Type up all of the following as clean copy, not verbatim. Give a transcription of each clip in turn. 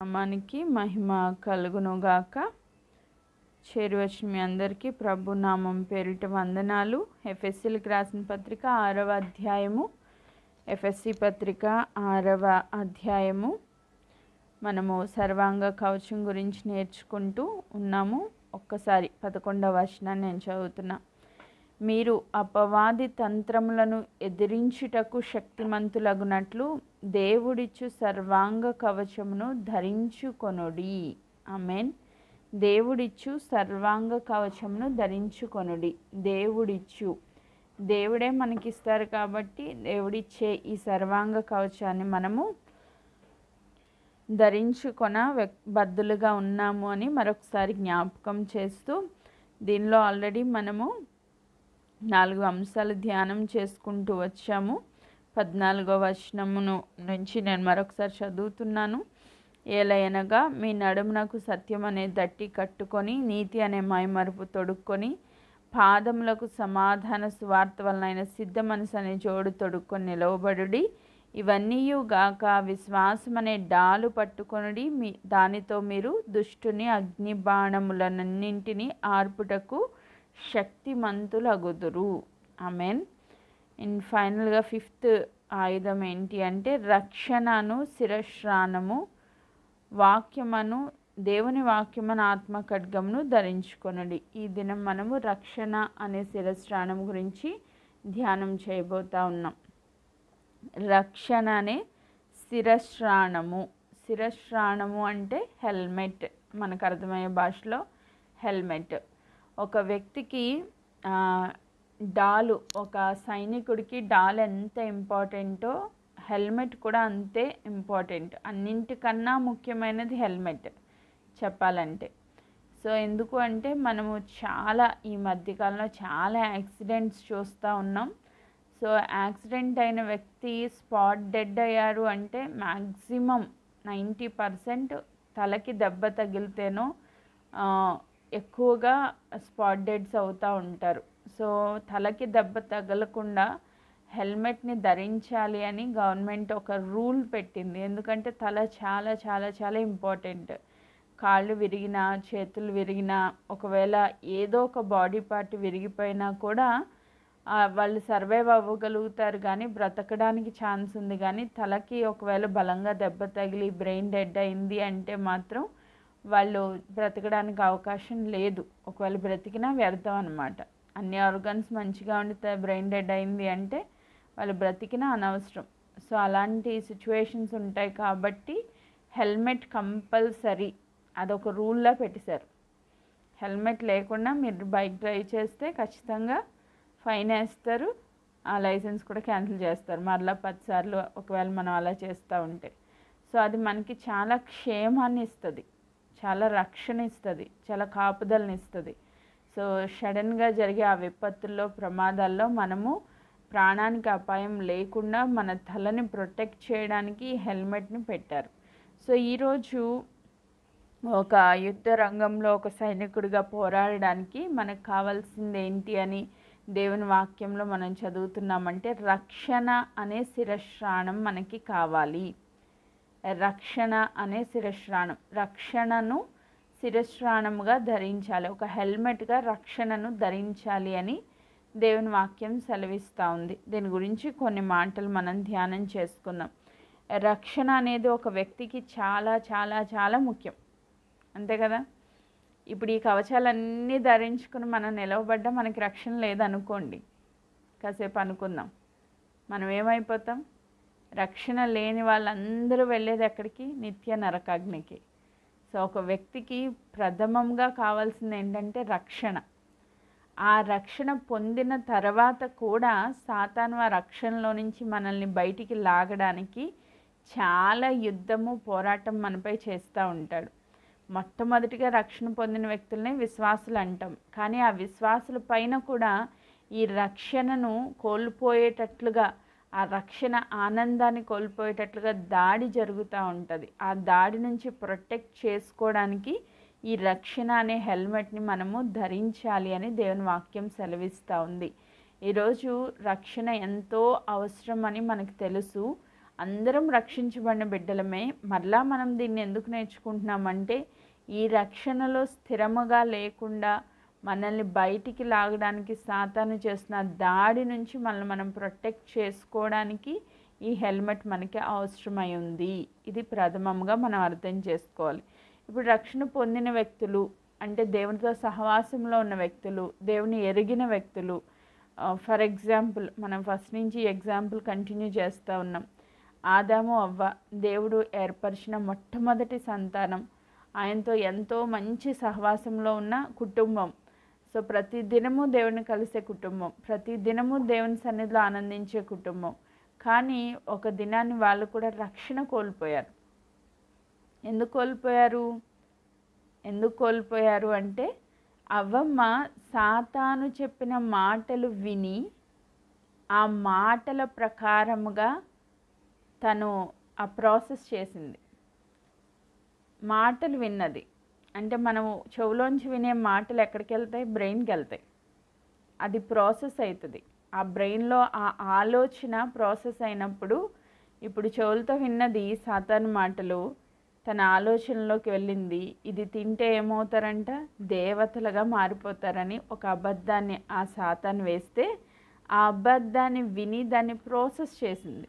నామానికి మహిమ కలుగునుగాక. చేరువచ్చిన మీ అందరికీ ప్రభు నామం పేరిట వందనాలు. ఎఫ్ఎస్సీలకు రాసిన పత్రిక 6వ అధ్యాయము, ఎఫ్ఎస్సీ పత్రిక 6వ అధ్యాయము. మనము సర్వాంగ కవచం గురించి నేర్చుకుంటూ ఉన్నాము. ఒక్కసారి 11వ వచనాన్ని నేను చదువుతున్నా. మీరు అపవాది తంత్రములను ఎదిరించుటకు శక్తిమంతులగునట్లు దేవుడిచ్చు సర్వాంగ కవచమును ధరించుకొనుడి. ఆమేన్. దేవుడిచ్చు సర్వాంగ కవచమును ధరించుకొనుడి. దేవుడే మనకిస్తారు కాబట్టి దేవుడిచ్చే ఈ సర్వాంగ కవచాన్ని మనము ధరించుకొన బద్దులుగా ఉన్నాము అని మరొకసారి జ్ఞాపకం చేస్తూ, దీనిలో ఆల్రెడీ మనము 4 అంశాలు ధ్యానం చేసుకుంటూ వచ్చాము. 14వ వచనమును నుంచి నేను మరొకసారి చదువుతున్నాను. ఏలయనగా మీ నడుమునకు సత్యం అనే దట్టి కట్టుకొని, నీతి అనే మైమరుపు తొడుక్కొని, పాదములకు సమాధాన సువార్త వలన సిద్ధ మనసు అనే జోడు తొడుక్కొని నిలవబడుడి. ఇవన్నీయుగాక విశ్వాసం అనే డాలు పట్టుకొనుడి. దానితో మీరు దుష్టుని అగ్ని బాణములన్నింటినీ ఆర్పుటకు శక్తిమంతులగుదురు. ఆమెన్. అండ్ ఫైనల్గా 5th ఆయుధం ఏంటి అంటే రక్షణను, శిరస్త్రాణము, వాక్యమును, దేవుని వాక్యమును, ఆత్మ ఖడ్గమును ధరించుకొనుడి. ఈ దినం మనము రక్షణ అనే శిరస్త్రాణం గురించి ధ్యానం చేయబోతా ఉన్నాం. రక్షణ అనే శిరస్త్రాణము అంటే హెల్మెట్. మనకు అర్థమయ్యే భాషలో హెల్మెట్. ఒక వ్యక్తికి డాలు, ఒక సైనికుడికి డాల్ ఎంత ఇంపార్టెంటో హెల్మెట్ కూడా అంతే ఇంపార్టెంట్. అన్నింటికన్నా ముఖ్యమైనది హెల్మెట్ చెప్పాలంటే. సో ఎందుకు అంటే మనము ఈ మధ్యకాలంలో చాలా యాక్సిడెంట్స్ చూస్తూ ఉన్నాం. సో యాక్సిడెంట్ అయిన వ్యక్తి స్పాట్ డెడ్ అయ్యారు అంటే మ్యాక్సిమం 90% తలకి దెబ్బ తగిలితేనో ఎక్కువగా స్పాట్ డెడ్స్ అవుతూ ఉంటారు. సో తలకి దెబ్బ తగలకుండా హెల్మెట్ని ధరించాలి అని గవర్నమెంట్ ఒక రూల్ పెట్టింది. ఎందుకంటే తల చాలా చాలా చాలా ఇంపార్టెంట్. కాళ్ళు విరిగినా, చేతులు విరిగినా, ఒకవేళ ఏదో ఒక బాడీ పార్ట్ విరిగిపోయినా కూడా వాళ్ళు సర్వైవ్ అవ్వగలుగుతారు, కానీ బ్రతకడానికి ఛాన్స్ ఉంది. కానీ తలకి ఒకవేళ బలంగా దెబ్బ తగిలి బ్రెయిన్ డెడ్ అయింది అంటే మాత్రం వాళ్ళు బ్రతకడానికి అవకాశం లేదు. ఒకవేళ బ్రతికినా వ్యర్థం అన్నమాట. అన్ని ఆర్గన్స్ మంచిగా ఉండి బ్రెయిన్ డెడ్ అయింది అంటే వాళ్ళు బ్రతికినా అనవసరం. సో అలాంటి సిచ్యువేషన్స్ ఉంటాయి కాబట్టి హెల్మెట్ కంపల్సరీ, అదొక రూల్లా పెట్టేశారు. హెల్మెట్ లేకుండా మీరు బైక్ డ్రైవ్ చేస్తే ఖచ్చితంగా ఫైన్ వేస్తారు, ఆ లైసెన్స్ కూడా క్యాన్సిల్ చేస్తారు మరలా 10 సార్లు ఒకవేళ మనం అలా చేస్తూ ఉంటే. సో అది మనకి చాలా క్షేమాన్ని ఇస్తుంది, చాలా రక్షణ ఇస్తుంది, చాలా కాపుదలని ఇస్తుంది. సో సడన్గా జరిగే ఆ విపత్తుల్లో, ప్రమాదాల్లో మనము ప్రాణానికి అపాయం లేకుండా మన తలని ప్రొటెక్ట్ చేయడానికి హెల్మెట్ని పెట్టారు. సో ఈరోజు ఒక యుద్ధ రంగంలో ఒక సైనికుడిగా పోరాడడానికి మనకు కావాల్సింది ఏంటి అని దేవుని వాక్యంలో మనం చదువుతున్నామంటే రక్షణ అనే శిరస్త్రాణం మనకి కావాలి. రక్షణ అనే శిరస్త్రాణం, రక్షణను శిరస్త్రాణముగా ధరించాలి, ఒక హెల్మెట్గా రక్షణను ధరించాలి అని దేవుని వాక్యం సెలవిస్తూ ఉంది. దీని గురించి కొన్ని మాటలు మనం ధ్యానం చేసుకుందాం. రక్షణ అనేది ఒక వ్యక్తికి చాలా చాలా చాలా ముఖ్యం, అంతే కదా. ఇప్పుడు ఈ కవచాలన్నీ ధరించుకుని మనం నిలవబడ్డా మనకి రక్షణ లేదనుకోండి, కాసేపు అనుకుందాం, మనం ఏమైపోతాం? రక్షణ లేని వాళ్ళందరూ వెళ్ళేది ఎక్కడికి? నిత్య నరకాగ్నికి. సో ఒక వ్యక్తికి ప్రథమంగా కావాల్సింది ఏంటంటే రక్షణ. ఆ రక్షణ పొందిన తర్వాత కూడా సాతాను ఆ రక్షణలో నుంచి మనల్ని బయటికి లాగడానికి చాలా యుద్ధము, పోరాటం మనపై చేస్తూ ఉంటాడు. మొట్టమొదటిగా రక్షణ పొందిన వ్యక్తులనే విశ్వాసులు అంటాం. కానీ ఆ విశ్వాసుల పైన కూడా ఈ రక్షణను కోల్పోయేటట్లుగా, ఆ రక్షణ ఆనందాన్ని కోల్పోయేటట్లుగా దాడి జరుగుతూ ఉంటుంది. ఆ దాడి నుంచి ప్రొటెక్ట్ చేసుకోవడానికి ఈ రక్షణ అనే హెల్మెట్ని మనము ధరించాలి అని దేవుని వాక్యం సెలవిస్తూ ఉంది. ఈరోజు రక్షణ ఎంతో అవసరం అని మనకు తెలుసు. అందరం రక్షించబడిన బిడ్డలమే. మరలా మనం దీన్ని ఎందుకు నేర్చుకుంటున్నామంటే ఈ రక్షణలో స్థిరముగా లేకుండా మనల్ని బయటికి లాగడానికి సాతాను చేస్తున్న దాడి నుంచి మనల్ని మనం ప్రొటెక్ట్ చేసుకోవడానికి ఈ హెల్మెట్ మనకి అవసరమై ఉంది. ఇది ప్రథమంగా మనం అర్థం చేసుకోవాలి. ఇప్పుడు రక్షణ పొందిన వ్యక్తులు అంటే దేవునితో సహవాసంలో ఉన్న వ్యక్తులు, దేవుని ఎరిగిన వ్యక్తులు. ఫర్ ఎగ్జాంపుల్ మనం ఫస్ట్ నుంచి ఎగ్జాంపుల్ కంటిన్యూ చేస్తూ ఉన్నాం. ఆదాము అవ్వ దేవుడు ఏర్పరిచిన మొట్టమొదటి సంతానం, ఆయనతో ఎంతో మంచి సహవాసంలో ఉన్న కుటుంబం. సో ప్రతి దినము దేవుని కలిసే కుటుంబం, ప్రతి దినము దేవుని సన్నిధిలో ఆనందించే కుటుంబం. కానీ ఒక దినాన్ని వాళ్ళు కూడా రక్షణ కోల్పోయారు. ఎందుకు కోల్పోయారు అంటే అవ్వమ్మ సాతాను చెప్పిన మాటలు విని ఆ మాటల ప్రకారముగా తను ఆ ప్రాసెస్ చేసింది. మాటలు విన్నది అంటే మనము చెవులోంచి వినే మాటలు ఎక్కడికి వెళ్తాయి? బ్రెయిన్కి వెళ్తాయి. అది ప్రాసెస్ అవుతుంది. ఆ బ్రెయిన్లో ఆ ఆలోచన ప్రాసెస్ అయినప్పుడు ఇప్పుడు చెవులతో విన్నది సాతాను మాటలు తన ఆలోచనలోకి వెళ్ళింది. ఇది తింటే ఏమవుతారంట? దేవతలుగా మారిపోతారని ఒక అబద్ధాన్ని ఆ సాతాను వేస్తే ఆ అబద్ధాన్ని విని దాన్ని ప్రాసెస్ చేసింది.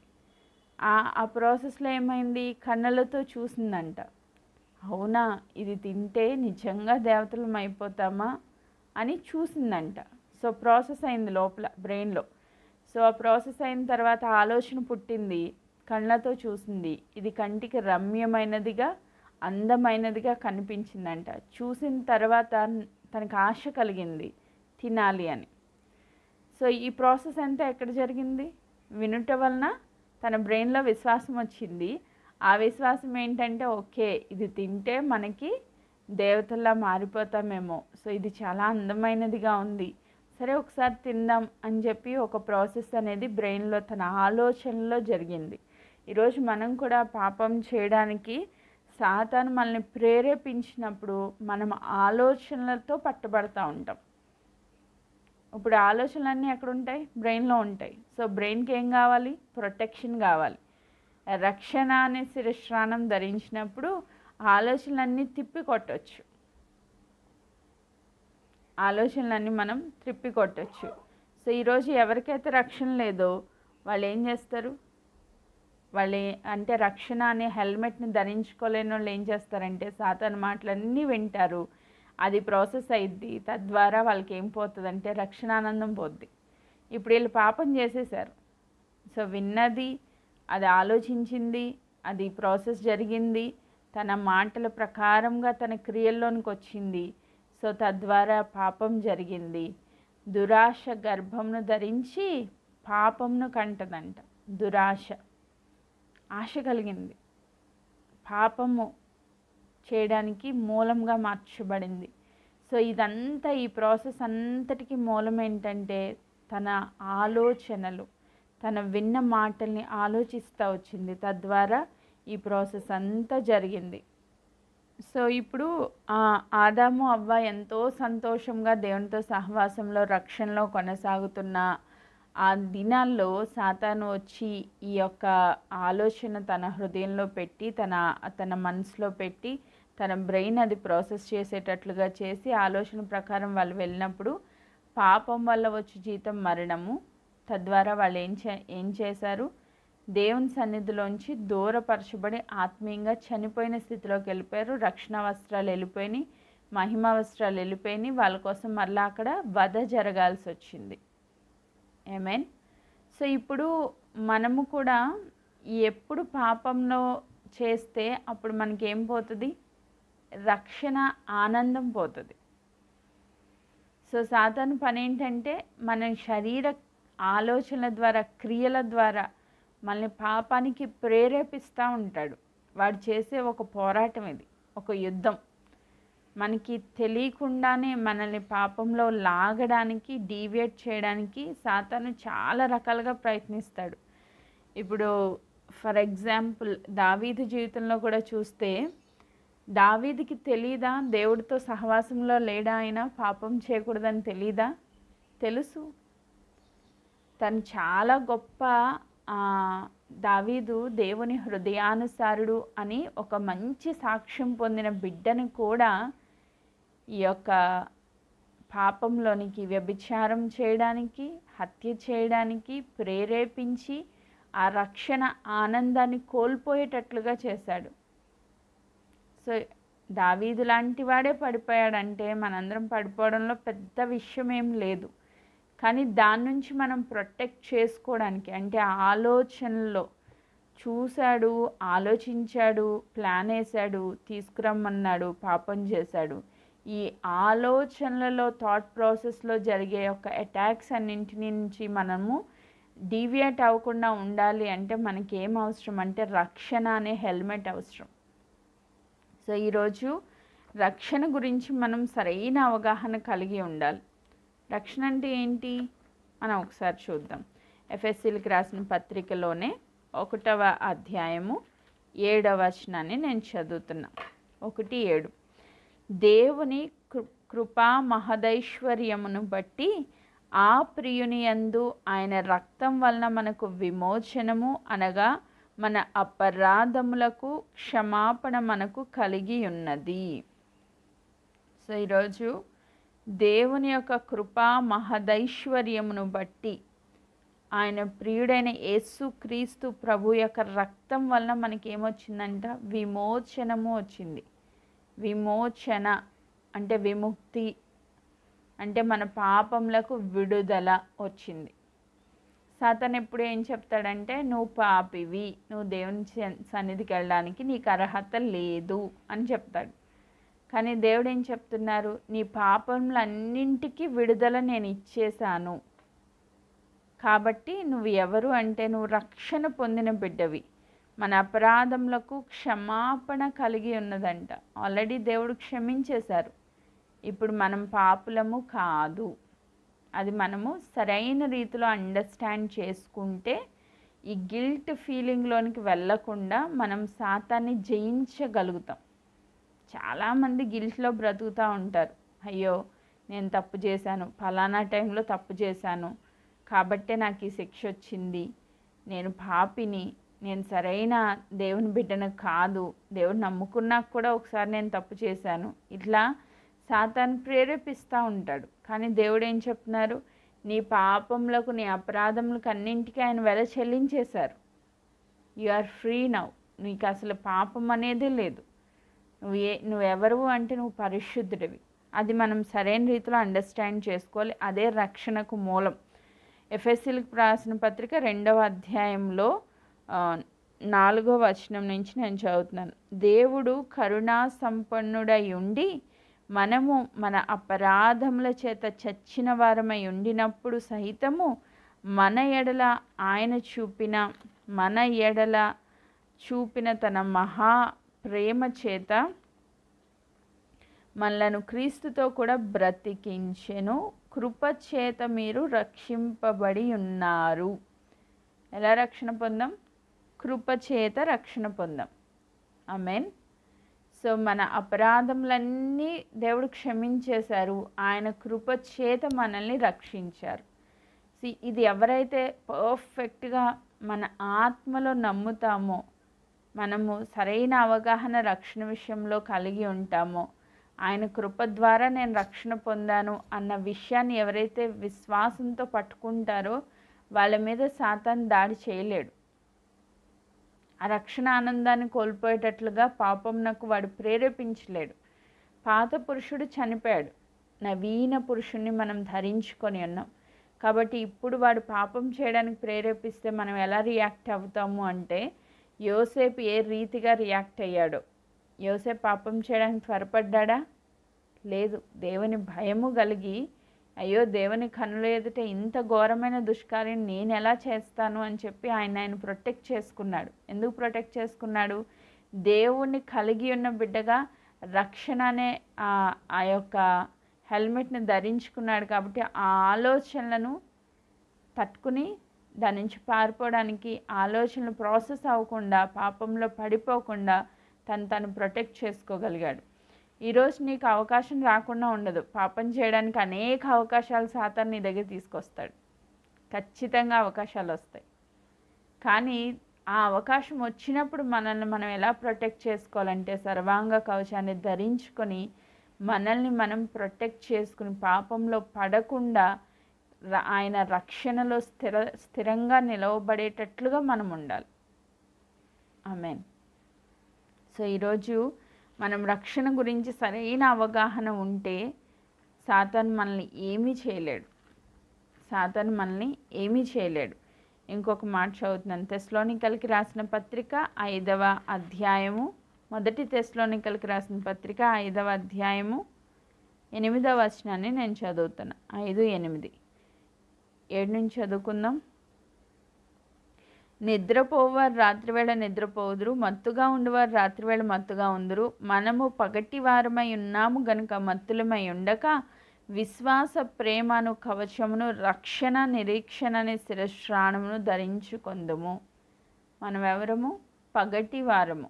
ఆ ప్రాసెస్లో ఏమైంది? కన్నులతో చూసిందంట. అవునా, ఇది తింటే నిజంగా దేవతలం అయిపోతామా అని చూసిందంట. సో ప్రాసెస్ అయింది లోపల బ్రెయిన్లో. సో ఆ ప్రాసెస్ అయిన తర్వాత ఆలోచన పుట్టింది, కళ్ళతో చూసింది. ఇది కంటికి రమ్యమైనదిగా అందమైనదిగా కనిపించిందంట. చూసిన తర్వాత తనకు ఆశ కలిగింది తినాలి అని. సో ఈ ప్రాసెస్ అంతా ఎక్కడ జరిగింది? వినుట వలన తన బ్రెయిన్లో విశ్వాసం వచ్చింది. ఆ విశ్వాసం ఏంటంటే ఓకే ఇది తింటే మనకి దేవతల్లా మారిపోతామేమో, సో ఇది చాలా అందమైనదిగా ఉంది, సరే ఒకసారి తిందాం అని చెప్పి ఒక ప్రాసెస్ అనేది బ్రెయిన్లో తన ఆలోచనలో జరిగింది. ఈరోజు మనం కూడా పాపం చేయడానికి సాతాను మనల్ని ప్రేరేపించినప్పుడు మనం ఆలోచనలతో పట్టుబడతా ఉంటాం. ఇప్పుడు ఆలోచనలన్నీ ఎక్కడ ఉంటాయి? బ్రెయిన్లో ఉంటాయి. సో బ్రెయిన్కి ఏం కావాలి? ప్రొటెక్షన్ కావాలి. రక్షణ అనే శిరస్త్రాణం ధరించినప్పుడు ఆలోచనలన్నీ తిప్పి కొట్టచ్చు. ఆలోచనలన్నీ మనం త్రిప్పి కొట్టచ్చు. సో ఈరోజు ఎవరికైతే రక్షణ లేదో వాళ్ళు ఏం చేస్తారు? అంటే రక్షణ అనే హెల్మెట్ని ధరించుకోలేని వాళ్ళు ఏం చేస్తారంటే సాతాను మాటలన్నీ వింటారు. అది ప్రాసెస్ అయ్యిద్ది. తద్వారా వాళ్ళకి ఏం పోతుందంటే రక్షణ ఆనందం పోద్ది. ఇప్పుడు వీళ్ళు పాపం చేసేసారు. సో విన్నది, అది ఆలోచించింది, అది ప్రాసెస్ జరిగింది, తన మాటల ప్రకారంగా తన క్రియల్లోనికి వచ్చింది. సో తద్వారా పాపం జరిగింది. దురాశ గర్భంను ధరించి పాపంను కంటదంట. దురాశ, ఆశ కలిగింది, పాపము చేయడానికి మూలంగా మార్చబడింది. సో ఇదంతా ఈ ప్రాసెస్ అంతటికి మూలం ఏంటంటే తన ఆలోచనలు, తన విన్న మాటల్ని ఆలోచిస్తూ వచ్చింది. తద్వారా ఈ ప్రాసెస్ అంతా జరిగింది. సో ఇప్పుడు ఆదాము అవ్వ ఎంతో సంతోషంగా దేవునితో సహవాసంలో రక్షణలో కొనసాగుతున్న ఆ దినాల్లో సాతాను వచ్చి ఈ యొక్క ఆలోచన తన హృదయంలో పెట్టి తన మనసులో పెట్టి తన బ్రెయిన్ అది ప్రాసెస్ చేసేటట్లుగా చేసి ఆలోచన ప్రకారం వాళ్ళు వెళ్ళినప్పుడు పాపం వల్ల వచ్చి జీతం మరణము. తద్వారా వాళ్ళు ఏం చేశారు? దేవుని సన్నిధిలోంచి దూరపరచబడి ఆత్మీయంగా చనిపోయిన స్థితిలోకి వెళ్ళిపోయారు. రక్షణ వస్త్రాలు వెళ్ళిపోయినాయి, మహిమ వస్త్రాలు వెళ్ళిపోయినాయి. వాళ్ళ కోసం మరలా అక్కడ వధ జరగాల్సి వచ్చింది. ఆమేన్. సో ఇప్పుడు మనము కూడా ఎప్పుడు పాపంలో చేస్తే అప్పుడు మనకేం పోతుంది? రక్షణ ఆనందం పోతుంది. సో సాతాను పని ఏంటంటే మన శరీర ఆలోచనల ద్వారా, క్రియల ద్వారా మనల్ని పాపానికి ప్రేరేపిస్తూ ఉంటాడు. వాడు చేసే ఒక పోరాటం ఇది, ఒక యుద్ధం. మనకి తెలియకుండానే మనల్ని పాపంలో లాగడానికి, డీవియేట్ చేయడానికి సాతాను చాలా రకాలుగా ప్రయత్నిస్తాడు. ఇప్పుడు ఫర్ ఎగ్జాంపుల్ దావీదు జీవితంలో కూడా చూస్తే దావీదుకి తెలీదా దేవుడితో సహవాసంలో లేడా? ఆయన పాపం చేయకూడదని తెలీదా? తెలుసు. తను చాలా గొప్ప దావీదు దేవుని హృదయానుసారుడు అని ఒక మంచి సాక్ష్యం పొందిన బిడ్డను కూడా ఈ యొక్క పాపంలోనికి, వ్యభిచారం చేయడానికి, హత్య చేయడానికి ప్రేరేపించి ఆ రక్షణ ఆనందాన్ని కోల్పోయేటట్లుగా చేశాడు. సో దావీదు లాంటి వాడే పడిపోయాడంటే మనందరం పడిపోవడంలో పెద్ద విషయం ఏం లేదు. కానీ దాని నుంచి మనం ప్రొటెక్ట్ చేసుకోవడానికి, అంటే ఆలోచనలో చూశాడు, ఆలోచించాడు, ప్లాన్ వేశాడు, తీసుకురమ్మన్నాడు, పాపం చేశాడు. ఈ ఆలోచనలలో, థాట్ ప్రాసెస్లో జరిగే ఒక అటాక్స్ అన్నింటి నుంచి మనము డీవియేట్ అవ్వకుండా ఉండాలి అంటే మనకి ఏం అవసరం అంటే రక్షణ అనే హెల్మెట్ అవసరం. సో ఈరోజు రక్షణ గురించి మనం సరైన అవగాహన కలిగి ఉండాలి. రక్షణ అంటే ఏంటి మనం ఒకసారి చూద్దాం. ఎఫెసీలకు రాసిన పత్రికలోనే 1వ అధ్యాయము 7వ వచనాన్ని నేను చదువుతున్నా. 1:7. దేవుని కృపా మహదైశ్వర్యమును బట్టి ఆ ప్రియుని యందు ఆయన రక్తం వలన మనకు విమోచనము అనగా మన అపరాధములకు క్షమాపణ మనకు కలిగి ఉన్నది. సో ఈరోజు దేవుని యొక్క కృపా మహదైశ్వర్యమును బట్టి ఆయన ప్రియుడైన యేసు క్రీస్తు ప్రభు యొక్క రక్తం వలన మనకి ఏమొచ్చిందంట? విమోచనము వచ్చింది. విమోచన అంటే విముక్తి, అంటే మన పాపములకు విడుదల వచ్చింది. సాతాను ఎప్పుడు ఏం చెప్తాడంటే నువ్వు పాపివి, నువ్వు దేవుని సన్నిధికి వెళ్ళడానికి నీకు అర్హత లేదు అని చెప్తాడు. కానీ దేవుడు ఏం చెప్తున్నారు? నీ పాపములన్నింటికీ విడుదల నేను ఇచ్చేశాను. కాబట్టి నువ్వు ఎవరు అంటే నువ్వు రక్షణ పొందిన బిడ్డవి. మన అపరాధములకు క్షమాపణ కలిగి ఉన్నదంట. ఆల్రెడీ దేవుడు క్షమించేశారు. ఇప్పుడు మనం పాపులము కాదు. అది మనము సరైన రీతిలో అండర్స్టాండ్ చేసుకుంటే ఈ గిల్ట్ ఫీలింగ్లోనికి వెళ్ళకుండా మనం సాతాన్ని జయించగలుగుతాం. చాలామంది గిల్ట్లో బ్రతుకుతూ ఉంటారు. అయ్యో నేను తప్పు చేశాను, ఫలానా టైంలో తప్పు చేశాను కాబట్టే నాకు ఈ శిక్ష వచ్చింది, నేను పాపిని, నేను సరైన దేవుని బిడ్డను కాదు, దేవుని నమ్ముకున్నాక కూడా ఒకసారి నేను తప్పు చేశాను, ఇట్లా సాతాను ప్రేరేపిస్తూ ఉంటాడు. కానీ దేవుడు ఏం చెప్తున్నారు? నీ పాపములకు, నీ అపరాధములకు అన్నింటికీ ఆయన వెల చెల్లించేశారు. You are free now. నీకు అసలు పాపం అనేది లేదు. నువ్వెవరు అంటే నువ్వు పరిశుద్ధుడివి. అది మనం సరైన రీతిలో అండర్స్టాండ్ చేసుకోవాలి. అదే రక్షణకు మూలం. ఎఫెసీలకు రాసిన పత్రిక 2వ అధ్యాయంలో 4వ వచనం నుంచి నేను చదువుతున్నాను. దేవుడు కరుణా సంపన్నుడై ఉండి మనము మన అపరాధముల చేత చచ్చిన వారమై ఉండినప్పుడు సహితము మన ఎడల చూపిన తన మహా ప్రేమ చేత మనలను క్రీస్తుతో కూడా బ్రతికించెను. కృప చేత మీరు రక్షింపబడి ఉన్నారు. ఎలా రక్షణ పొందాం? కృప చేత రక్షణ పొందాం. ఆమేన్. సో మన అపరాధములన్నీ దేవుడు క్షమించేశారు. ఆయన కృప చేత మనల్ని రక్షించారు. ఇది ఎవరైతే పర్ఫెక్ట్గా మన ఆత్మలో నమ్ముతామో, మనము సరైన అవగాహన రక్షణ విషయంలో కలిగి ఉంటామో, ఆయన కృప ద్వారా నేను రక్షణ పొందాను అన్న విషయాన్ని ఎవరైతే విశ్వాసంతో పట్టుకుంటారో వాళ్ళ మీద సాతాను దాడి చేయలేడు. ఆ రక్షణ ఆనందాన్ని కోల్పోయేటట్లుగా పాపం నాకు వాడు ప్రేరేపించలేడు. పాత పురుషుడు చనిపోయాడు, నవీన పురుషుణ్ణి మనం ధరించుకొని ఉన్నాం. కాబట్టి ఇప్పుడు వాడు పాపం చేయడానికి ప్రేరేపిస్తే మనం ఎలా రియాక్ట్ అవుతాము అంటే, యోసేపు ఏ రీతిగా రియాక్ట్ అయ్యాడో. యోసేపు పాపం చేయడానికి త్వరపడ్డా? లేదు. దేవుని భయము కలిగి, అయ్యో దేవుని కనుల ఎదుట ఇంత ఘోరమైన దుష్కార్యం నేను ఎలా చేస్తాను అని చెప్పి ఆయన ప్రొటెక్ట్ చేసుకున్నాడు. ఎందుకు ప్రొటెక్ట్ చేసుకున్నాడు? దేవుణ్ణి కలిగి ఉన్న బిడ్డగా రక్షణ అనే ఆ యొక్క హెల్మెట్ని ధరించుకున్నాడు. కాబట్టి ఆ ఆలోచనలను తట్టుకుని దాని నుంచి పారిపోవడానికి, ఆలోచనలు ప్రాసెస్ అవ్వకుండా, పాపంలో పడిపోకుండా తను ప్రొటెక్ట్ చేసుకోగలిగాడు. ఈరోజు నీకు అవకాశం రాకుండా ఉండదు. పాపం చేయడానికి అనేక అవకాశాలు సాతాను నీ దగ్గర తీసుకొస్తాడు. ఖచ్చితంగా అవకాశాలు వస్తాయి. కానీ ఆ అవకాశం వచ్చినప్పుడు మనల్ని మనం ఎలా ప్రొటెక్ట్ చేసుకోవాలంటే సర్వాంగ కవచాన్ని ధరించుకొని మనల్ని మనం ప్రొటెక్ట్ చేసుకుని పాపంలో పడకుండా ఆయన రక్షణలో స్థిరంగా నిలవబడేటట్లుగా మనం ఉండాలి. ఆమేన్. సో ఈరోజు మనం రక్షణ గురించి సరైన అవగాహన ఉంటే సాతాను మనల్ని ఏమీ చేయలేడు. సాతాను మనల్ని ఏమీ చేయలేడు. ఇంకొక మాట చదువుతున్నాను. తెస్సలోనికైలకు రాసిన పత్రిక 5వ అధ్యాయము, మొదటి తెస్సలోనికైలకు రాసిన పత్రిక 5వ అధ్యాయము 8వ వచనాన్ని నేను చదువుతున్నా. 5:8 7 నుంచి చదువుకుందాం. నిద్రపోవారు రాత్రివేళ నిద్రపోదురు, మత్తుగా ఉండేవారు రాత్రివేళ మత్తుగా ఉందురు. మనము పగటి వారమై ఉన్నాము గనుక మత్తులమై ఉండక విశ్వాస ప్రేమను కవచమును రక్షణ నిరీక్షణని శిరస్త్రాణమును ధరించుకొందుము. మనం ఎవరము? పగటి వారము,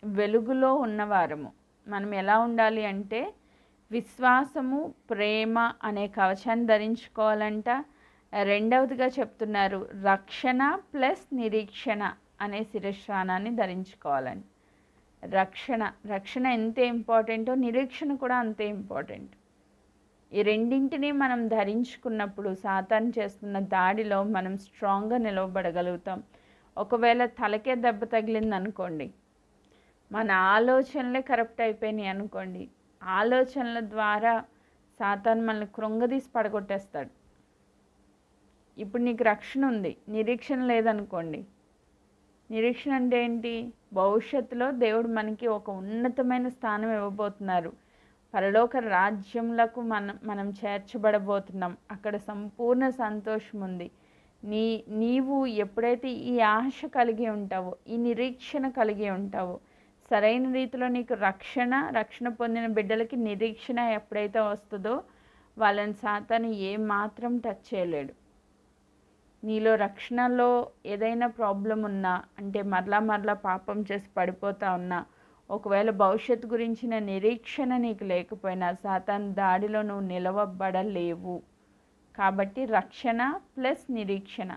వెలుగులో ఉన్నవారము. మనం ఎలా ఉండాలి అంటే విశ్వాసము ప్రేమ అనే కవచాన్ని ధరించుకోవాలంట. రెండవదిగా చెప్తున్నారు రక్షణ ప్లస్ నిరీక్షణ అనే శిరస్త్రాణాన్ని ధరించుకోవాలని. రక్షణ ఎంత ఇంపార్టెంటో నిరీక్షణ కూడా అంతే ఇంపార్టెంట్. ఈ రెండింటినీ మనం ధరించుకున్నప్పుడు సాతాను చేస్తున్న దాడిలో మనం స్ట్రాంగ్గా నిలవబడగలుగుతాం. ఒకవేళ తలకే దెబ్బ తగిలింది అనుకోండి, మన ఆలోచనలే కరప్ట్ అయిపోయినాయి అనుకోండి, ఆలోచనల ద్వారా సాతాను మనల్ని కృంగదీసి పడగొట్టేస్తాడు. ఇప్పుడు నీకు రక్షణ ఉంది, నిరీక్షణ లేదనుకోండి. నిరీక్షణ అంటే ఏంటి? భవిష్యత్తులో దేవుడు మనకి ఒక ఉన్నతమైన స్థానం ఇవ్వబోతున్నారు. పరలోక రాజ్యంలకు మనం చేర్చబడబోతున్నాం. అక్కడ సంపూర్ణ సంతోషం ఉంది. నీవు ఎప్పుడైతే ఈ ఆశ కలిగి ఉంటావో, ఈ నిరీక్షణ కలిగి ఉంటావో, సరైన రీతిలో నీకు రక్షణ పొందిన బిడ్డలకి నిరీక్షణ ఎప్పుడైతే వస్తుందో వాళ్ళని సాతాను ఏమాత్రం టచ్ చేయలేడు. నీలో రక్షణలో ఏదైనా ప్రాబ్లం ఉన్నా, అంటే మరలా పాపం చేసి పడిపోతా ఉన్నా, ఒకవేళ భవిష్యత్తు గురించిన నిరీక్షణ నీకు లేకపోయినా సాతాను దాడిలో నువ్వు నిలవబడలేవు. కాబట్టి రక్షణ ప్లస్ నిరీక్షణ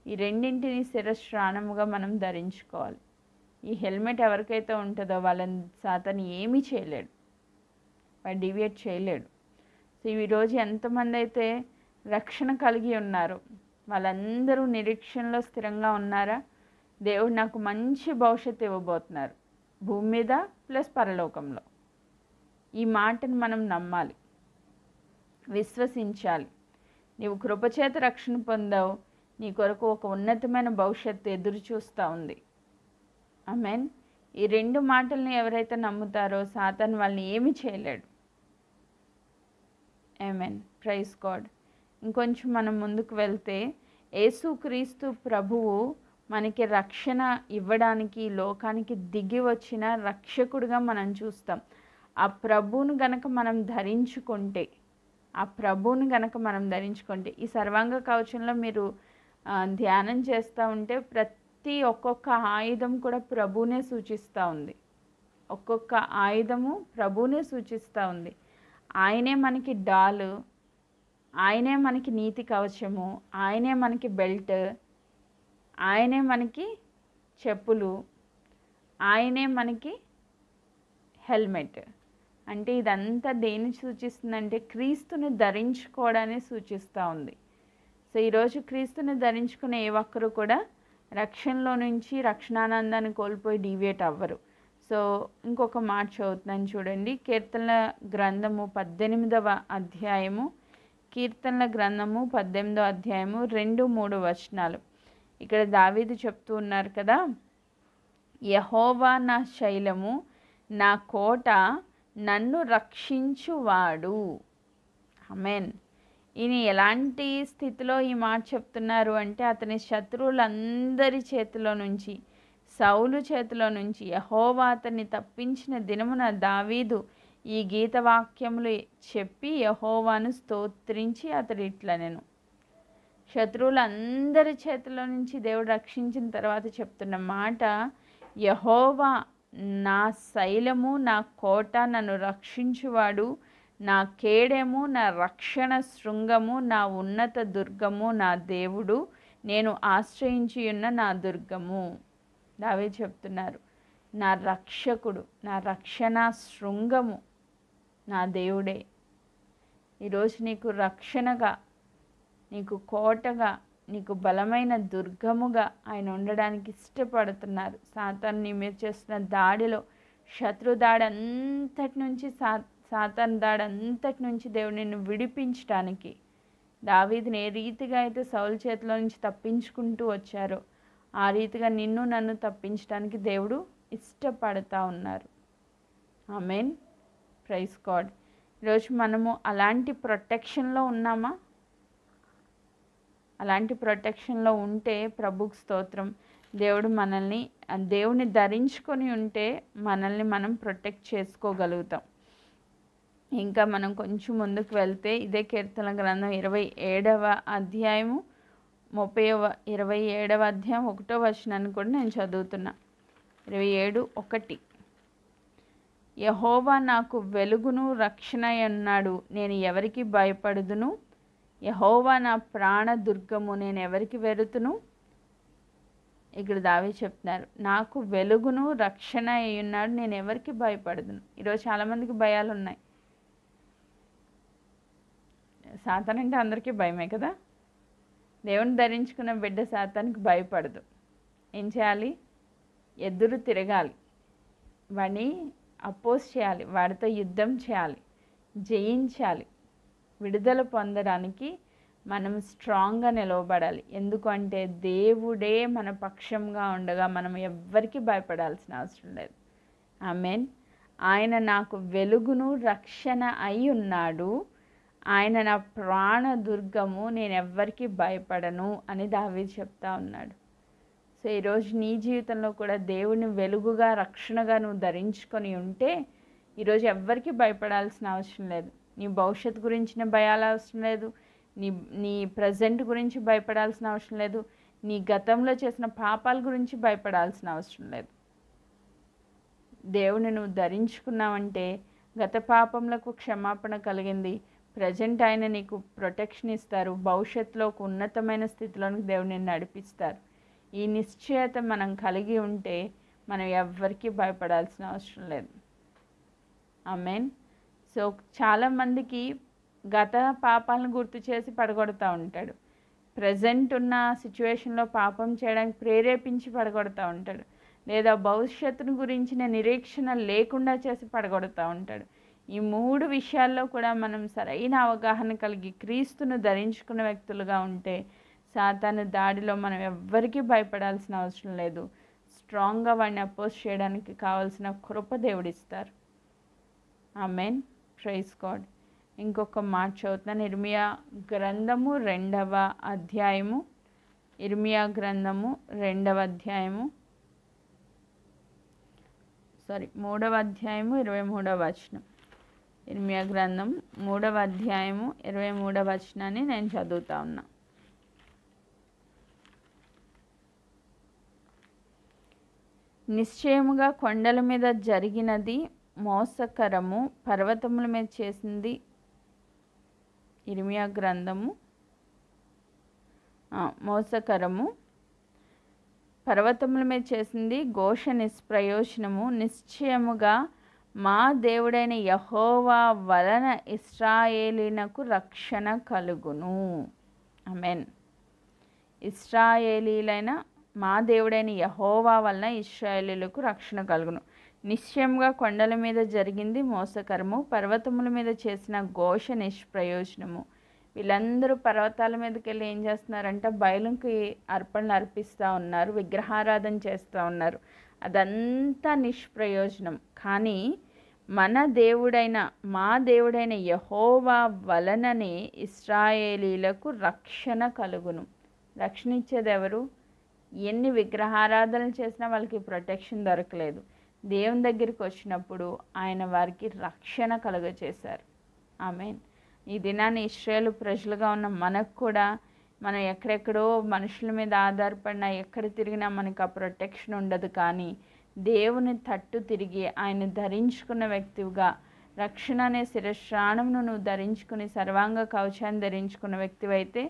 ఈ రెండింటిని శిరస్త్రాణముగా మనం ధరించుకోవాలి. ఈ హెల్మెట్ ఎవరికైతే ఉంటుందో వాళ్ళని సాతాను ఏమీ చేయలేడు, వాడు డివియేట్ చేయలేడు. సో ఈరోజు ఎంతమంది అయితే రక్షణ కలిగి ఉన్నారో వాళ్ళందరూ నిరీక్షణలో స్థిరంగా ఉన్నారా? దేవుడు నాకు మంచి భవిష్యత్తు ఇవ్వబోతున్నారు, భూమి మీద ప్లస్ పరలోకంలో. ఈ మాటను మనం నమ్మాలి, విశ్వసించాలి. నీవు కృపచేత రక్షణ పొందావు, నీ కొరకు ఒక ఉన్నతమైన భవిష్యత్తు ఎదురు చూస్తూ ఉంది. ఆమేన్. ఈ రెండు మాటల్ని ఎవరైతే నమ్ముతారో సాతాను వాళ్ళని ఏమీ చేయలేడు. ఆమేన్. Praise God. ఇంకొంచెం మనం ముందుకు వెళ్తే యేసుక్రీస్తు ప్రభువు మనకి రక్షణ ఇవ్వడానికి లోకానికి దిగి వచ్చిన రక్షకుడిగా మనం చూస్తాం. ఆ ప్రభువును గనక మనం ధరించుకుంటే ఈ సర్వాంగ కవచంలో మీరు ధ్యానం చేస్తూ ఉంటే ఒక్కొక్క ఆయుధం కూడా ప్రభువునే సూచిస్తూ ఉంది. ఒక్కొక్క ఆయుధము ప్రభువునే సూచిస్తూ ఉంది. ఆయనే మనకి డాలు, ఆయనే మనకి నీతి కవచము, ఆయనే మనకి బెల్ట్, ఆయనే మనకి చెప్పులు, ఆయనే మనకి హెల్మెట్. అంటే ఇదంతా దేన్ని సూచిస్తుందంటే క్రీస్తుని ధరించుకోవడాన్ని సూచిస్తూ ఉంది. సో ఈరోజు క్రీస్తుని ధరించుకునే ఏ ఒక్కరు కూడా రక్షణలో నుంచి రక్షణానందాన్ని కోల్పోయి డీవియేట్ అవ్వరు. సో ఇంకొక మాట చదువుతున్నాను చూడండి. కీర్తనల గ్రంథము 18వ అధ్యాయము 2-3 వచనాలు. ఇక్కడ దావీదు చెప్తూ ఉన్నారు కదా, యెహోవా నా శైలము, నా కోట, నన్ను రక్షించువాడు. ఆమేన్. ఈయన ఎలాంటి స్థితిలో ఈ మాట చెప్తున్నారు అంటే అతని శత్రువులందరి చేతిలో నుంచి, సౌలు చేతిలో నుంచి యెహోవా అతన్ని తప్పించిన దినమున దావీదు ఈ గీతవాక్యములు చెప్పి యెహోవాను స్తోత్రించి అతడు ఇట్లనెను. శత్రువులందరి చేతిలో నుంచి దేవుడు రక్షించిన తర్వాత చెప్తున్న మాట, యెహోవా నా శైలము, నా కోట, నన్ను రక్షించువాడు, నా కేడెము, నా రక్షణ శృంగము, నా ఉన్నత దుర్గము, నా దేవుడు, నేను ఆశ్రయించి ఉన్న నా దుర్గము. దావీదు చెప్తున్నారు, నా రక్షకుడు, నా రక్షణ శృంగము నా దేవుడే. ఈరోజు నీకు రక్షణగా, నీకు కోటగా, నీకు బలమైన దుర్గముగా ఆయన ఉండడానికి ఇష్టపడుతున్నారు. సాతాను నీ మీద చేస్తున్న దాడిలో, శత్రు దాడి అంతటి నుంచి, సాతాను దాడి అంతటి నుంచి దేవుడు నిన్ను విడిపించడానికి, దావీదుని ఏ రీతిగా అయితే సౌలు చేతిలో నుంచి తప్పించుకుంటూ వచ్చారో ఆ రీతిగా నిన్ను నన్ను తప్పించడానికి దేవుడు ఇష్టపడతా ఉన్నారు. ఆమేన్. Praise God. ఈరోజు మనము అలాంటి ప్రొటెక్షన్లో ఉన్నామా? అలాంటి ప్రొటెక్షన్లో ఉంటే ప్రభుకు స్తోత్రం. దేవుని ధరించుకొని ఉంటే మనల్ని మనం ప్రొటెక్ట్ చేసుకోగలుగుతాం. ఇంకా మనం కొంచెం ముందుకు వెళ్తే ఇదే కీర్తన గ్రంథం 27వ అధ్యాయము 27వ అధ్యాయం 1వ వచనాన్ని కూడా నేను చదువుతున్నా. 27:1 యెహోవా నాకు వెలుగును రక్షణ అన్నాడు, నేను ఎవరికి భయపడుదును? యెహోవా నా ప్రాణ దుర్గము, నేను ఎవరికి వెరుతును? ఇక్కడ దావీదు చెప్తున్నారు, నాకు వెలుగును రక్షణ అయ్యున్నాడు, నేను ఎవరికి భయపడుదును. ఈరోజు చాలామందికి భయాలు ఉన్నాయి. సాతాను అంటే అందరికీ భయమే కదా. దేవుని ధరించుకున్న బిడ్డ సాతానికి భయపడదు. ఏం చేయాలి? ఎదురు తిరగాలి, వాడిని అపోజ్ చేయాలి, వాడితో యుద్ధం చేయాలి, జయించాలి. విడుదల పొందడానికి మనం స్ట్రాంగ్గా నిలవబడాలి. ఎందుకంటే దేవుడే మన పక్షంగా ఉండగా మనం ఎవ్వరికి భయపడాల్సిన అవసరం లేదు. ఆమేన్. ఆయన నాకు వెలుగును రక్షణ అయి ఉన్నాడు, ఆయన నా ప్రాణ దుర్గము, నేను ఎవ్వరికి భయపడను అని దావీదు చెప్తా ఉన్నాడు. సో ఈరోజు నీ జీవితంలో కూడా దేవుని వెలుగుగా, రక్షణగా నువ్వు ధరించుకొని ఉంటే ఈరోజు ఎవ్వరికి భయపడాల్సిన అవసరం లేదు. నీ భవిష్యత్తు గురించిన భయాలు అవసరం లేదు, నీ ప్రజెంట్ గురించి భయపడాల్సిన అవసరం లేదు, నీ గతంలో చేసిన పాపాల గురించి భయపడాల్సిన అవసరం లేదు. దేవుని నువ్వు ధరించుకున్నావంటే గత పాపములకు క్షమాపణ కలిగింది. ప్రజెంట్ ఆయన నీకు ప్రొటెక్షన్ ఇస్తారు. భవిష్యత్తులో ఒక ఉన్నతమైన స్థితిలోనికి దేవుని నడిపిస్తారు. ఈ నిశ్చయత మనం కలిగి ఉంటే మనం ఎవ్వరికీ భయపడాల్సిన అవసరం లేదు. ఆమేన్. సో చాలామందికి గత పాపాలను గుర్తు చేసి పడగొడతా ఉంటాడు. ప్రజెంట్ ఉన్న సిచ్యువేషన్లో పాపం చేయడానికి ప్రేరేపించి పడగొడతా ఉంటాడు. లేదా భవిష్యత్తును గురించిన నిరీక్షణ లేకుండా చేసి పడగొడతా ఉంటాడు. ఈ 3 విషయాల్లో కూడా మనం సరైన అవగాహన కలిగి క్రీస్తును ధరించుకున్న వ్యక్తులుగా ఉంటే సాతాను దాడిలో మనం ఎవ్వరికీ భయపడాల్సిన అవసరం లేదు. స్ట్రాంగ్గా వాడిని అపోజ్ చేయడానికి కావాల్సిన కృప దేవుడిస్తారు. ఆమేన్. Praise God. ఇంకొక మాట చదువుతున్నాను. ఇర్మియా గ్రంథము 2వ అధ్యాయము, ఇర్మియా గ్రంథము 2వ అధ్యాయము 3వ అధ్యాయము 23వ వచనం. ఇర్మియా గ్రంథం 3వ అధ్యాయము 23వ వచనాన్ని నేను చదువుతా ఉన్నా. నిశ్చయముగా కొండల మీద జరిగినది మోసకరము, పర్వతముల మీద చేసింది. ఇర్మియా గ్రంథము మోసకరము, పర్వతముల మీద చేసింది ఘోష నిష్ప్రయోజనము. నిశ్చయముగా మా దేవుడైన యెహోవా వలన ఇశ్రాయేలీనకు రక్షణ కలుగును. ఆమేన్. ఇశ్రాయేలీలైన మా దేవుడైన యెహోవా వలన ఇశ్రాయేలీలకు రక్షణ కలుగును. నిశ్చయంగా కొండల మీద జరిగింది మోసకరము, పర్వతముల మీద చేసిన ఘోష నిష్ప్రయోజనము. వీళ్ళందరూ పర్వతాల మీదకి వెళ్ళి ఏం చేస్తున్నారంటే బయలుకి అర్పణలు అర్పిస్తూ ఉన్నారు, విగ్రహారాధన చేస్తూ ఉన్నారు. అదంతా నిష్ప్రయోజనం. కానీ మా దేవుడైన యెహోవా వలననే ఇశ్రాయేలీలకు రక్షణ కలుగును. రక్షణ ఇచ్చేది ఎవరు? ఎన్ని విగ్రహారాధనలు చేసినా వాళ్ళకి ప్రొటెక్షన్ దొరకలేదు. దేవుని దగ్గరికి వచ్చినప్పుడు ఆయన వారికి రక్షణ కలుగచేశారు. ఆమేన్. ఈ దినాన్ని ఇశ్రాయేలు ప్రజలుగా ఉన్న మనకు కూడా మనం ఎక్కడెక్కడో మనుషుల మీద ఆధారపడినా, ఎక్కడ తిరిగినా మనకు ఆ ప్రొటెక్షన్ ఉండదు. కానీ దేవుని తట్టు తిరిగి ఆయన ధరించుకున్న వ్యక్తిగా, రక్షణ అనే శిరస్త్రాణమును నువ్వు ధరించుకుని సర్వాంగ కవచాన్ని ధరించుకున్న వ్యక్తివైతే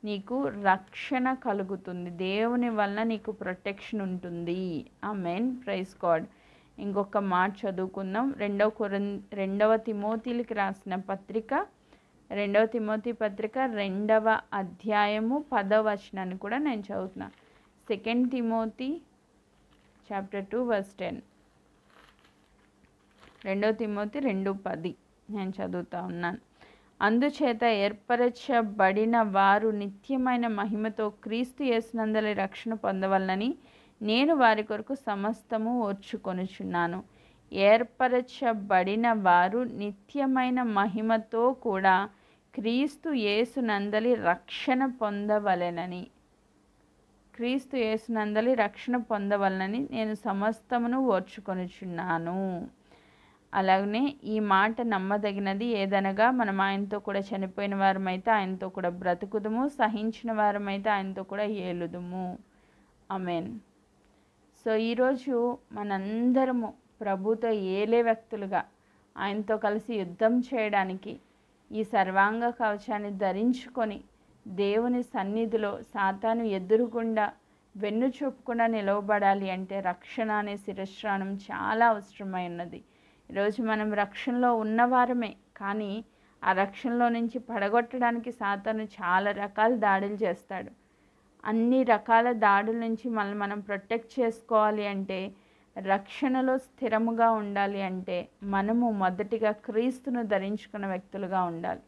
నీకు రక్షణ కలుగుతుంది, దేవుని వలన నీకు ప్రొటెక్షన్ ఉంటుంది. ఆమేన్, ప్రైజ్ గాడ్. ఇంకొక మాట చదువుకుందాం. రెండవ తిమోతికి రాసిన పత్రిక, 2 తిమోతి పత్రిక 2వ అధ్యాయము 10వ వచనాన్ని కూడా నేను చదువుతున్నా. 2 తిమోతి చాప్టర్ 2 వర్స్ 10. 2 తిమోతి 2:10 నేను చదువుతా ఉన్నాను. అందుచేత ఏర్పరచబడిన వారు నిత్యమైన మహిమతో క్రీస్తు యేసునందలి రక్షణ పొందవలనని నేను వారి కొరకు సమస్తము ఓర్చుకొనుచున్నాను. ఏర్పరచబడిన వారు నిత్యమైన మహిమతో కూడా క్రీస్తు యేసునందలి రక్షణ పొందవలెనని, క్రీస్తు యేసునందలి రక్షణ పొందవలనని నేను సమస్తమును ఓర్చుకొనుచున్నాను. అలాగనే ఈ మాట నమ్మదగినది ఏదనగా, మనం ఆయనతో కూడా చనిపోయిన వారమైతే ఆయనతో కూడా బ్రతుకుదుము, సహించిన వారమైతే ఆయనతో కూడా ఏలుదుము. ఆమేన్. సో ఈరోజు మనందరము ప్రభుతో ఏలే వ్యక్తులుగా ఆయనతో కలిసి యుద్ధం చేయడానికి ఈ సర్వాంగ కవచాన్ని ధరించుకొని దేవుని సన్నిధిలో సాతాను ఎదురుగుండా వెన్ను చూపకుండా నిలవబడాలి అంటే రక్షణ అనే శిరస్త్రాణం చాలా అవసరమై ఉన్నది. ఈరోజు మనం రక్షణలో ఉన్నవారమే, కానీ ఆ రక్షణలో నుంచి పడగొట్టడానికి సాతాను చాలా రకాల దాడులు చేస్తాడు. అన్ని రకాల దాడుల నుంచి మనం ప్రొటెక్ట్ చేసుకోవాలి అంటే, రక్షణలో స్థిరముగా ఉండాలి అంటే మనము మొదటిగా క్రీస్తును ధరించుకున్న వ్యక్తులుగా ఉండాలి.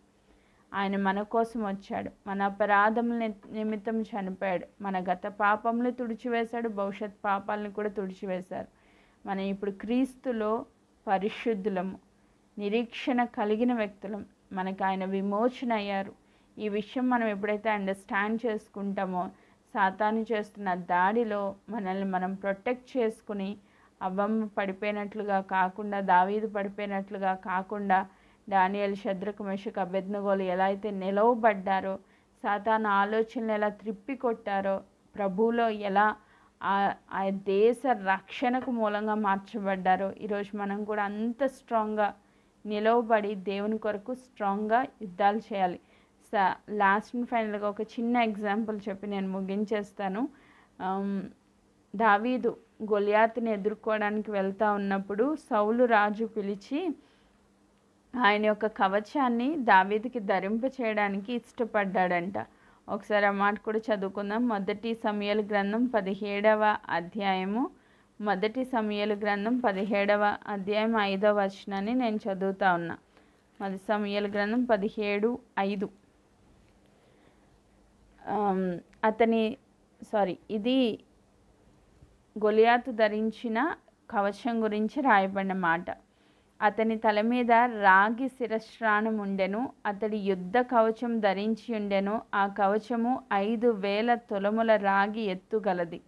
ఆయన మన కోసం వచ్చాడు, మన అపరాధముల నిమిత్తం చనిపోయాడు, మన గత పాపములు తుడిచివేశాడు, భవిష్యత్ పాపాలను కూడా తుడిచివేశారు. మనం ఇప్పుడు క్రీస్తులో పరిశుద్ధులము, నిరీక్షణ కలిగిన వ్యక్తులం, మనకు ఆయన విమోచన అయ్యారు. ఈ విషయం మనం ఎప్పుడైతే అండర్స్టాండ్ చేసుకుంటామో, సాతాను చేస్తున్న దాడిలో మనల్ని మనం ప్రొటెక్ట్ చేసుకుని అవ్వమ్మ పడిపోయినట్లుగా కాకుండా, దావీదు పడిపోయినట్లుగా కాకుండా, దానియేలు, షద్రకు, మెషకు, అబేద్నెగోలు ఎలా అయితే నిలవబడ్డారో, సాతాను ఆలోచనలు ఎలా త్రిప్పి కొట్టారో, ప్రభువులో ఎలా ఆ దేశ రక్షణకు మూలంగా మార్చబడ్డారో, ఈరోజు మనం కూడా అంత స్ట్రాంగ్గా నిలవబడి దేవుని కొరకు స్ట్రాంగ్గా యుద్ధాలు చేయాలి. లాస్ట్ అండ్ ఫైనల్గా ఒక చిన్న ఎగ్జాంపుల్ చెప్పి నేను ముగించేస్తాను. దావీదు గొలియాతుని ఎదుర్కోవడానికి వెళ్తూ ఉన్నప్పుడు సౌలు రాజు పిలిచి ఆయన యొక్క కవచాన్ని దావీదుకి ధరింప చేయడానికి ఇష్టపడ్డాడంట. ఒకసారి ఆ మాట కూడా చదువుకుందాం. 1 సమూయేలు గ్రంథం 17వ అధ్యాయము, 1 సమూయేలు గ్రంథం 17వ అధ్యాయం 5వ వచనాన్ని నేను చదువుతా ఉన్నా. 1 సమూయేలు గ్రంథం 17:5. ఇది గొలియాతు ధరించిన కవచం గురించి రాయబడిన మాట. అతని తల మీద రాగి శిరస్త్రాణం ఉండెను, అతడి యుద్ధ కవచం ధరించి ఉండెను, ఆ కవచము 5,000 తులముల రాగి ఎత్తుగలది.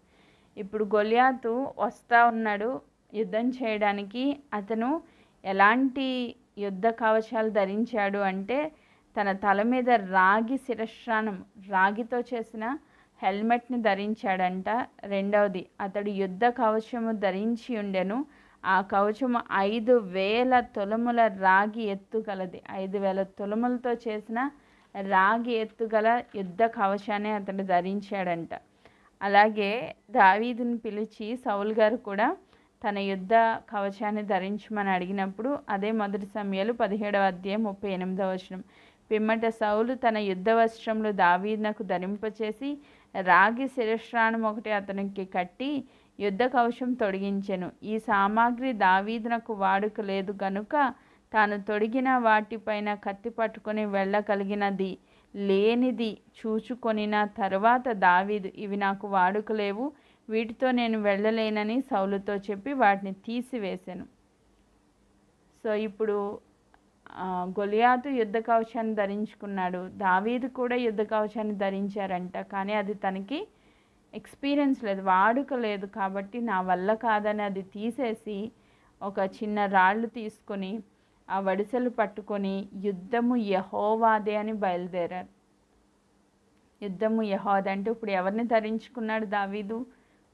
ఇప్పుడు గొలియాతు వస్తూ ఉన్నాడు యుద్ధం చేయడానికి. అతను ఎలాంటి యుద్ధ కవచాలు ధరించాడు అంటే, తన తల మీద రాగి శిరస్త్రాణం, రాగితో చేసిన హెల్మెట్ని ధరించాడంట. రెండవది, అతడు యుద్ధ కవచము ధరించి ఉండెను, ఆ కవచము 5,000 తులముల రాగి ఎత్తుగలది. 5,000 తులములతో చేసిన రాగి ఎత్తుగల యుద్ధ కవచాన్ని అతడు ధరించాడంట. అలాగే దావీదుని పిలిచి సౌలు గారు కూడా తన యుద్ధ కవచాన్ని ధరించమని అడిగినప్పుడు, అదే 1 సమూయేలు 17వ అధ్యాయం 38వ వచనం. పిమ్మట సౌలు తన యుద్ధ వస్త్రములు దావీదునకు ధరింపచేసి రాగి శిరస్త్రాణం ఒకటి అతనికి కట్టి యుద్ధ కవచం తొడిగించెను. ఈ సామాగ్రి దావీదునకు వాడుక లేదు గనుక తాను తొడిగిన వాటిపైన కత్తి పట్టుకొని వెళ్ళగలిగినది లేనిది చూచుకొనిన తరువాత దావీదు, ఇవి నాకు వాడుక లేవు, వీటితో నేను వెళ్ళలేనని సౌలుతో చెప్పి వాటిని తీసివేశాను. సో ఇప్పుడు గొలియాతు యుద్ధ కవచాన్ని ధరించుకున్నాడు, దావీదు కూడా యుద్ధ కవచాన్ని ధరించారంట. కానీ అది తనకి ఎక్స్పీరియన్స్ లేదు, వాడుక లేదు. కాబట్టి నా వల్ల కాదని అది తీసేసి ఒక చిన్న రాళ్ళు తీసుకొని ఆ వడిసెలు పట్టుకొని యుద్ధము యెహోవాదే అని బయలుదేరారు. యుద్ధము యెహోవాదే అంటే ఇప్పుడు ఎవరిని ధరించుకున్నాడు దావీదు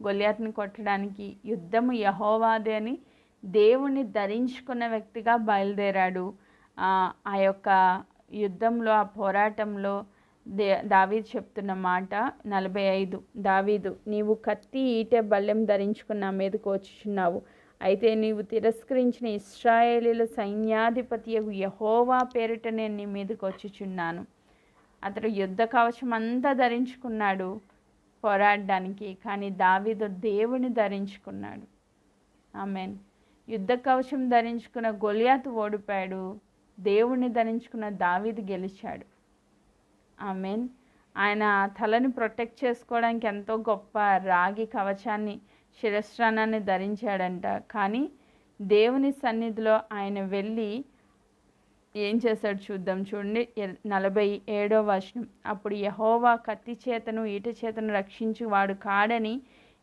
గొలియాతుని కొట్టడానికి? యుద్ధము యెహోవాదే అని దేవుణ్ణి ధరించుకున్న వ్యక్తిగా బయలుదేరాడు. ఆ యొక్క యుద్ధంలో, ఆ పోరాటంలో దావీదు చెప్తున్న మాట 45. దావీదు, నీవు కత్తి ఈటె బల్లెం ధరించుకున్న నా మీదకు వచ్చుచున్నావు. అయితే నీవు తిరస్కరించిన ఇశ్రాయేలీల సైన్యాధిపతియగు యెహోవా పేరిట నేను నీ మీదకు వచ్చుచున్నాను. అతడు యుద్ధ కవచం అంతా ధరించుకున్నాడు పోరాడడానికి, కానీ దావీదు దేవుని ధరించుకున్నాడు. ఆమెన్. యుద్ధ కవచం ధరించుకున్న గొలియాతు ఓడిపోయాడు, దేవుణ్ణి ధరించుకున్న దావీదు గెలిచాడు. ఆమెన్. ఆయన తలని ప్రొటెక్ట్ చేసుకోవడానికి ఎంతో గొప్ప రాగి కవచాన్ని, శిరస్త్రాణాన్ని ధరించాడంట. కానీ దేవుని సన్నిధిలో ఆయన వెళ్ళి ఏం చేశాడు చూద్దాం. చూడండి 47వ వచనం. అప్పుడు యెహోవా కత్తి చేతను ఈట చేతను రక్షించువాడు కాడని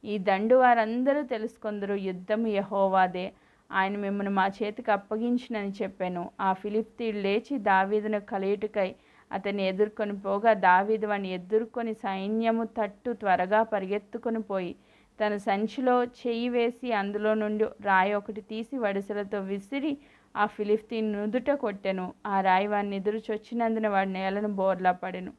ఈ దండు వారందరూ తెలుసుకొందరు. యుద్ధము యెహోవాదే, ఆయన మిమ్మల్ని మా చేతికి అప్పగించునని చెప్పాను. ఆ ఫిలిష్తీయుడు లేచి దావీదును కలయుటకై అతన్ని ఎదుర్కొని పోగా, దావీదు వాడిని ఎదుర్కొని సైన్యము తట్టు త్వరగా పరిగెత్తుకొని పోయి తన సంచిలో చెయ్యి వేసి అందులో నుండి రాయి ఒకటి తీసి వడిసెలతో విసిరి ఆ ఫిలిష్తీయుని నుదుట కొట్టెను. ఆ రాయి వాడిని ఎదురుచొచ్చినందున వాడి నేలను బోర్లా పడెను.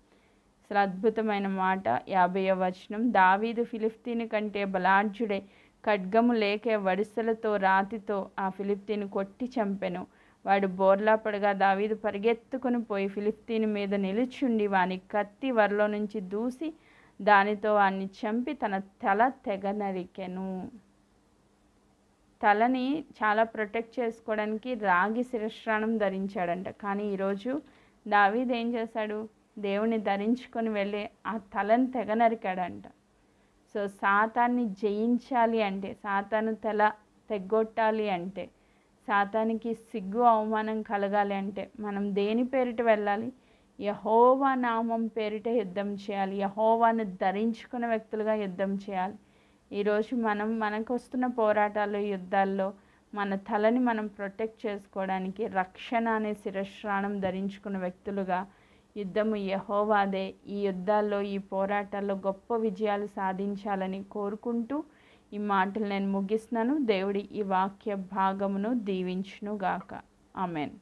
అసలు అద్భుతమైన మాట. 50వ వచనం. దావీదు ఫిలిష్తీయుని కంటే బలాఢ్యుడై ఖడ్గము లేకే వడిసెలతో రాతితో ఆ ఫిలిష్తీయుని కొట్టి చంపెను. వాడు బోర్లా పడగా దావీదు పరిగెత్తుకుని పోయి ఫిలిష్తీయుని మీద నిలుచుండి వాని కత్తి వరలో నుంచి దూసి దానితో వాడిని చంపి తన తల తెగ నరికెను. తలని చాలా ప్రొటెక్ట్ చేసుకోవడానికి రాగి శిరస్త్రాణం ధరించాడంట. కానీ ఈరోజు దావీదు ఏం చేశాడు? దేవుని ధరించుకొని వెళ్ళి ఆ తలని తెగ నరికాడంట. సో సాతాన్ని జయించాలి అంటే, సాతాను తల తెగ్గొట్టాలి అంటే, సాతానికి సిగ్గు అవమానం కలగాలి అంటే మనం దేని పేరిట వెళ్ళాలి? యెహోవా నామం పేరిట యుద్ధం చేయాలి. యెహోవాను ధరించుకున్న వ్యక్తులుగా యుద్ధం చేయాలి. ఈరోజు మనకు వస్తున్న పోరాటాలు, యుద్ధాల్లో మన తలని మనం ప్రొటెక్ట్ చేసుకోవడానికి రక్షణ అనే శిరస్త్రాణం ధరించుకున్న వ్యక్తులుగా యుద్ధము యెహోవాదే. ఈ యుద్ధాల్లో, ఈ పోరాటాల్లో గొప్ప విజయాలు సాధించాలని కోరుకుంటూ ఈ మాటలు నేను ముగిస్తున్నాను. దేవుడి ఈ వాక్య భాగమును దీవించునుగాక. ఆమెన్.